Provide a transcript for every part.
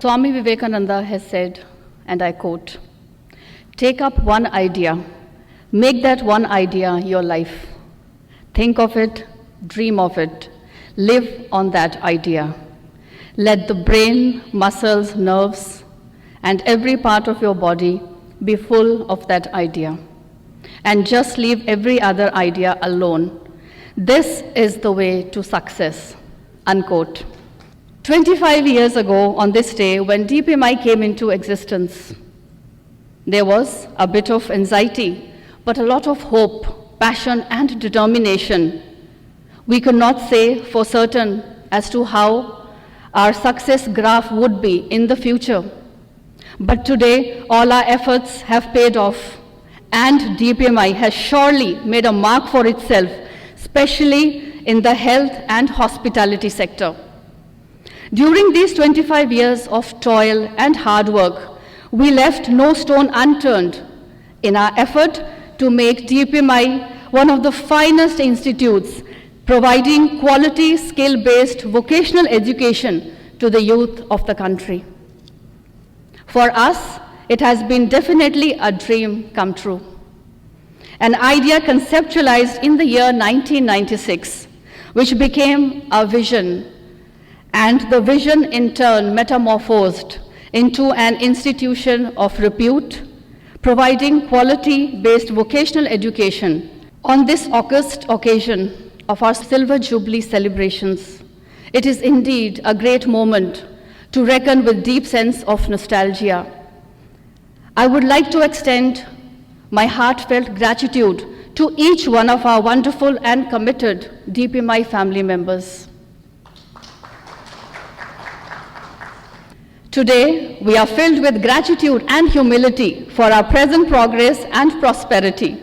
Swami Vivekananda has said, and I quote, "Take up one idea, make that one idea your life. Think of it, dream of it, live on that idea. Let the brain, muscles, nerves, and every part of your body be full of that idea. And just leave every other idea alone. This is the way to success," unquote. 25 years ago on this day, when DPMI came into existence, there was a bit of anxiety, but a lot of hope, passion, and determination. We could not say for certain as to how our success graph would be in the future. But today, all our efforts have paid off, and DPMI has surely made a mark for itself, especially in the health and hospitality sector. During these 25 years of toil and hard work, we left no stone unturned in our effort to make DPMI one of the finest institutes providing quality, skill-based vocational education to the youth of the country. For us, it has been definitely a dream come true. An idea conceptualized in the year 1996, which became a vision, and the vision in turn metamorphosed into an institution of repute, providing quality-based vocational education. On this august occasion of our Silver Jubilee celebrations, it is indeed a great moment to reckon with deep sense of nostalgia. I would like to extend my heartfelt gratitude to each one of our wonderful and committed DPMI family members. Today, we are filled with gratitude and humility for our present progress and prosperity.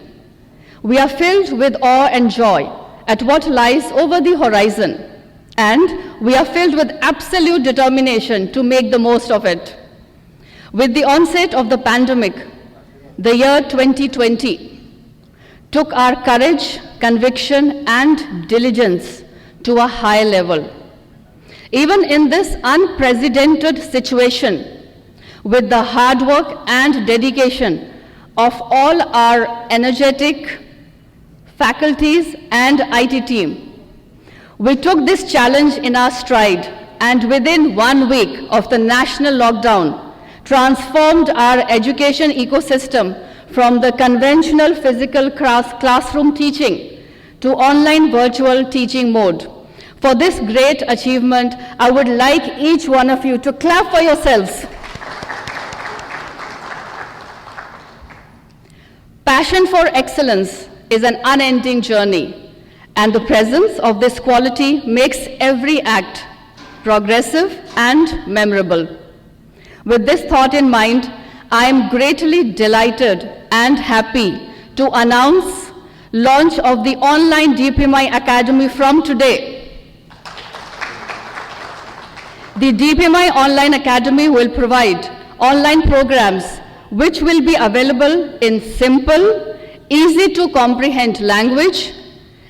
We are filled with awe and joy at what lies over the horizon, and we are filled with absolute determination to make the most of it. With the onset of the pandemic, the year 2020 took our courage, conviction, and diligence to a high level. Even in this unprecedented situation, with the hard work and dedication of all our energetic faculties and IT team, we took this challenge in our stride, and within 1 week of the national lockdown, transformed our education ecosystem from the conventional physical classroom teaching to online virtual teaching mode. For this great achievement, I would like each one of you to clap for yourselves. Passion for excellence is an unending journey, and the presence of this quality makes every act progressive and memorable. With this thought in mind, I am greatly delighted and happy to announce launch of the online DPMI Academy from today. The DPMI Online Academy will provide online programs which will be available in simple, easy to comprehend language.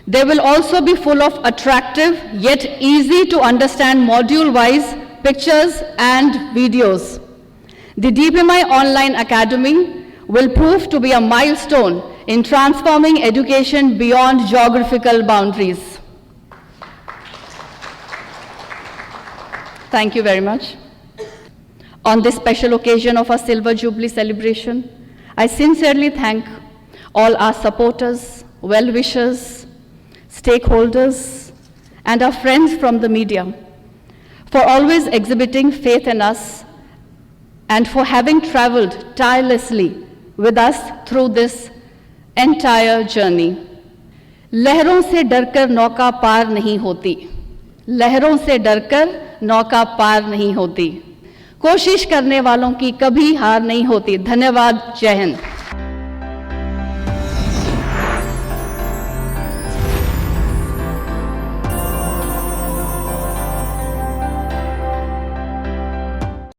They will also be full of attractive yet easy to understand module-wise pictures and videos. The DPMI Online Academy will prove to be a milestone in transforming education beyond geographical boundaries. Thank you very much. On this special occasion of our Silver Jubilee celebration, I sincerely thank all our supporters, well-wishers, stakeholders, and our friends from the media for always exhibiting faith in us and for having traveled tirelessly with us through this entire journey. लहरों से डरकर नौका पार नहीं होती, लहरों से डरकर नौका पार नहीं होती, कोशिश करने वालों की कभी हार नहीं होती। धन्यवाद। जय हिंद।